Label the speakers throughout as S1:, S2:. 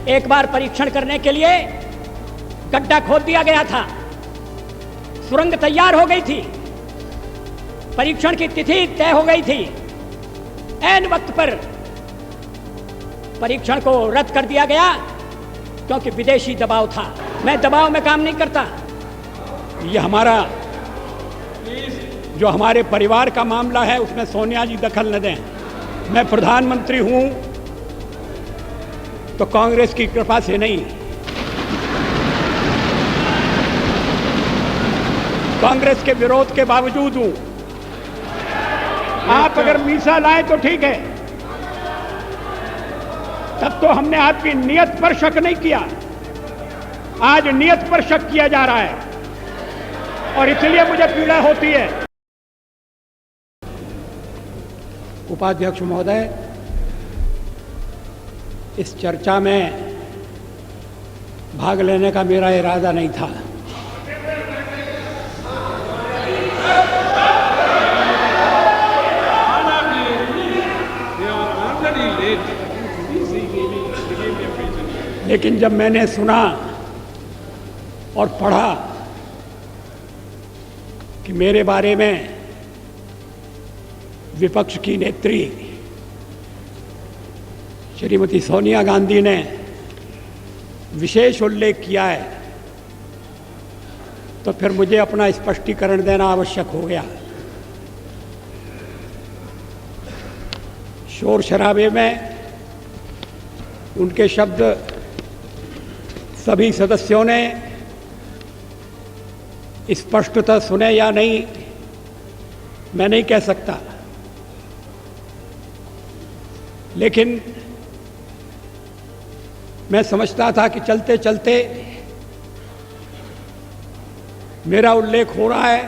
S1: एक बार परीक्षण करने के लिए गड्ढा खोद दिया गया था, सुरंग तैयार हो गई थी, परीक्षण की तिथि तय हो गई थी। ऐन वक्त पर परीक्षण को रद्द कर दिया गया क्योंकि विदेशी दबाव था। मैं दबाव में काम नहीं करता।
S2: ये हमारा जो हमारे परिवार का मामला है उसमें सोनिया जी दखल न दें। मैं प्रधानमंत्री हूं तो कांग्रेस की कृपा से नहीं, कांग्रेस के विरोध के बावजूद हूं। आप अगर मीसा लाए तो ठीक है, तब तो हमने आपकी नियत पर शक नहीं किया। आज नियत पर शक किया जा रहा है और इसलिए मुझे पीड़ा होती है। उपाध्यक्ष महोदय, इस चर्चा में भाग लेने का मेरा इरादा नहीं था। लेकिन जब मैंने सुना और पढ़ा कि मेरे बारे में विपक्ष की नेत्री श्रीमती सोनिया गांधी ने विशेष उल्लेख किया है, तो फिर मुझे अपना स्पष्टीकरण देना आवश्यक हो गया। शोर शराबे में उनके शब्द सभी सदस्यों ने स्पष्टतः सुने या नहीं, मैं नहीं कह सकता, लेकिन मैं समझता था कि चलते चलते मेरा उल्लेख हो रहा है।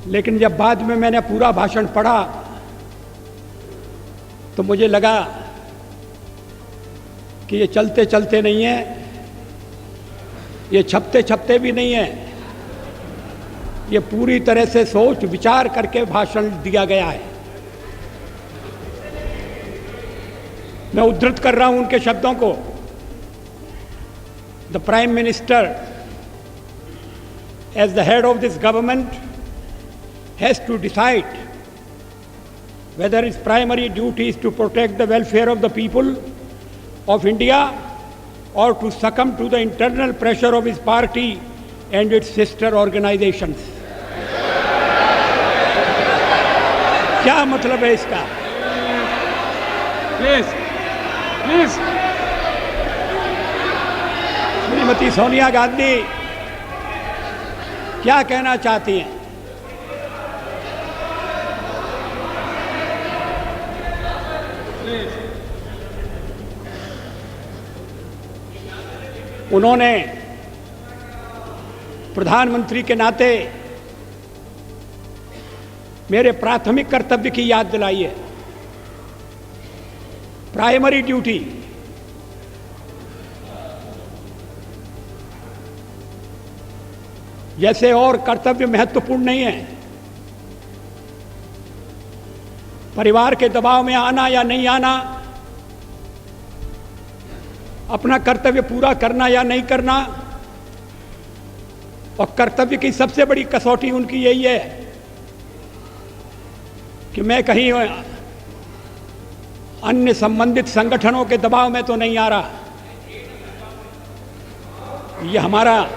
S2: लेकिन जब बाद में मैंने पूरा भाषण पढ़ा तो मुझे लगा कि ये चलते चलते नहीं है, ये छपते छपते भी नहीं है, ये पूरी तरह से सोच विचार करके भाषण दिया गया है। मैं उद्धृत कर रहा हूं उनके शब्दों को। The prime minister as the head of this government has to decide whether its primary duty is to protect the welfare of the people of India or to succumb to the internal pressure of his party and its sister organizations. क्या मतलब है इसका? Please please Shrimati Sonia Gandhi क्या कहना चाहती हैं? उन्होंने प्रधानमंत्री के नाते मेरे प्राथमिक कर्तव्य की याद दिलाई है। प्राइमरी ड्यूटी, जैसे और कर्तव्य महत्वपूर्ण नहीं है, परिवार के दबाव में आना या नहीं आना, अपना कर्तव्य पूरा करना या नहीं करना, और कर्तव्य की सबसे बड़ी कसौटी उनकी यही है कि मैं कहीं अन्य संबंधित संगठनों के दबाव में तो नहीं आ रहा। ये हमारा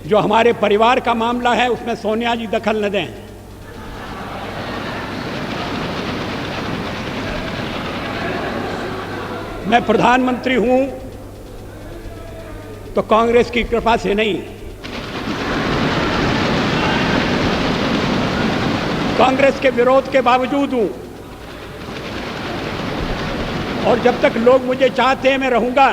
S2: जो हमारे परिवार का मामला है उसमें सोनिया जी दखल न दें। मैं प्रधानमंत्री हूं तो कांग्रेस की कृपा से नहीं, कांग्रेस के विरोध के बावजूद हूं, और जब तक लोग मुझे चाहते हैं मैं रहूंगा।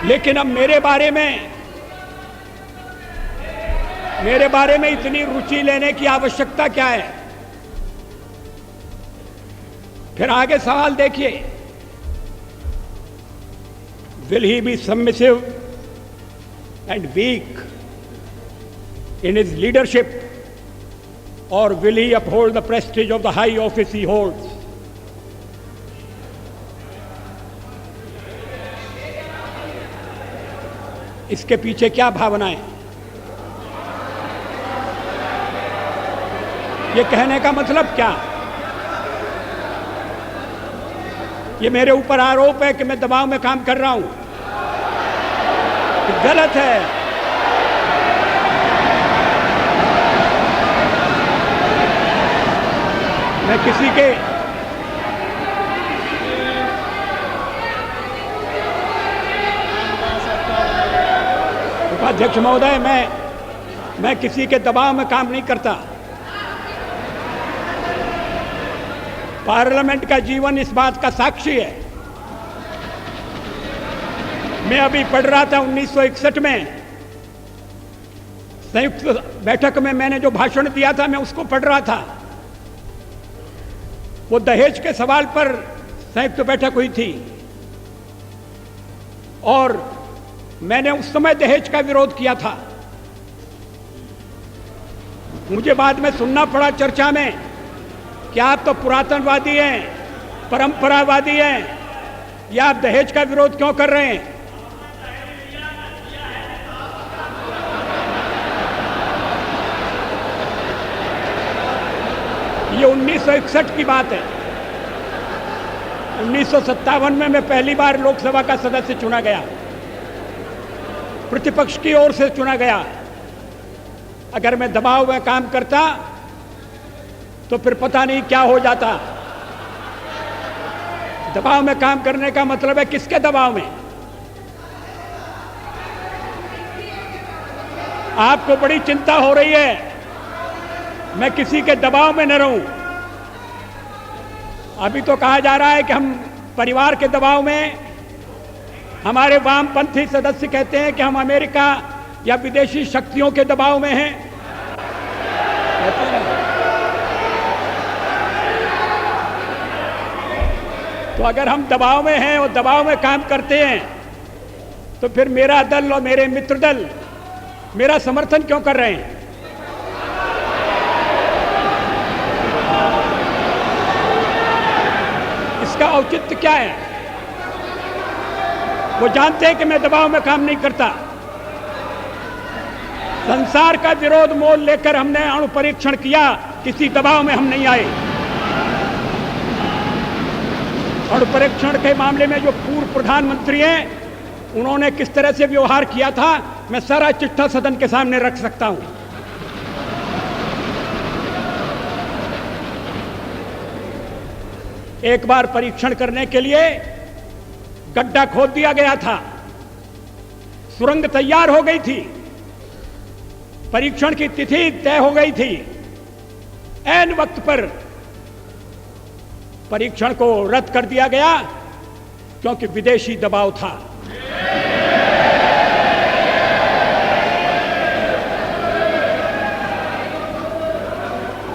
S2: लेकिन अब मेरे बारे में इतनी रुचि लेने की आवश्यकता क्या है? फिर आगे सवाल देखिए, will he be submissive and weak in his leadership or will he uphold the prestige of the high office he holds? इसके पीछे क्या भावनाएं? ये कहने का मतलब क्या? ये मेरे ऊपर आरोप है कि मैं दबाव में काम कर रहा हूं। गलत है। मैं किसी के उपाध्यक्ष महोदय, मैं किसी के दबाव में काम नहीं करता। पार्लियामेंट का जीवन इस बात का साक्षी है। मैं अभी पढ़ रहा था 1961 में संयुक्त बैठक में मैंने जो भाषण दिया था, मैं उसको पढ़ रहा था। वो दहेज के सवाल पर संयुक्त बैठक हुई थी और मैंने उस समय दहेज का विरोध किया था। मुझे बाद में सुनना पड़ा चर्चा में कि आप तो पुरातनवादी हैं, परंपरावादी हैं, या आप दहेज का विरोध क्यों कर रहे हैं? ये 1961 की बात है। 1957 में मैं पहली बार लोकसभा का सदस्य चुना गया, प्रतिपक्ष की ओर से चुना गया। अगर मैं दबाव में काम करता तो फिर पता नहीं क्या हो जाता। दबाव में काम करने का मतलब है किसके दबाव में? आपको बड़ी चिंता हो रही है मैं किसी के दबाव में न रहूं। अभी तो कहा जा रहा है कि हम परिवार के दबाव में, हमारे वामपंथी सदस्य कहते हैं कि हम अमेरिका या विदेशी शक्तियों के दबाव में हैं। तो अगर हम दबाव में हैं और दबाव में काम करते हैं तो फिर मेरा दल और मेरे मित्र दल मेरा समर्थन क्यों कर रहे हैं? इसका औचित्य क्या है? वो जानते हैं कि मैं दबाव में काम नहीं करता। संसार का विरोध मोल लेकर हमने अणु परीक्षण किया, किसी दबाव में हम नहीं आए। अणु परीक्षण के मामले में जो पूर्व प्रधानमंत्री हैं उन्होंने किस तरह से व्यवहार किया था, मैं सारा चिट्ठा सदन के सामने रख सकता हूं। एक बार परीक्षण करने के लिए गड्ढा खोद दिया गया था, सुरंग तैयार हो गई थी, परीक्षण की तिथि तय हो गई थी। ऐन वक्त पर परीक्षण को रद्द कर दिया गया क्योंकि विदेशी दबाव था।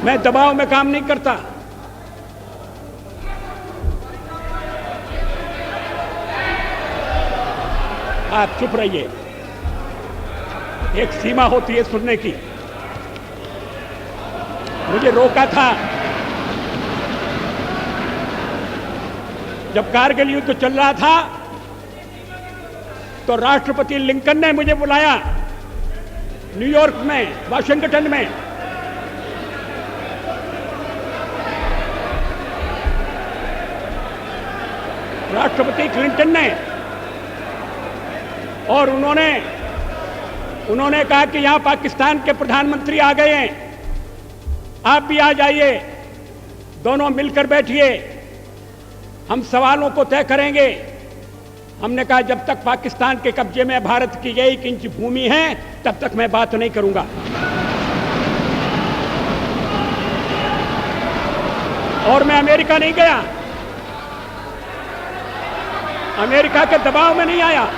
S2: मैं दबाव में काम नहीं करता। आप चुप रहिए, एक सीमा होती है सुनने की। मुझे रोका था जब कारगिल युद्ध चल रहा था, तो राष्ट्रपति लिंकन ने मुझे बुलाया न्यूयॉर्क में, वाशिंगटन में। राष्ट्रपति क्लिंटन ने, और उन्होंने कहा कि यहां पाकिस्तान के प्रधानमंत्री आ गए हैं, आप भी आ जाइए, दोनों मिलकर बैठिए, हम सवालों को तय करेंगे। हमने कहा जब तक पाकिस्तान के कब्जे में भारत की 1 इंच भूमि है तब तक मैं बात नहीं करूंगा। और मैं अमेरिका नहीं गया, अमेरिका के दबाव में नहीं आया।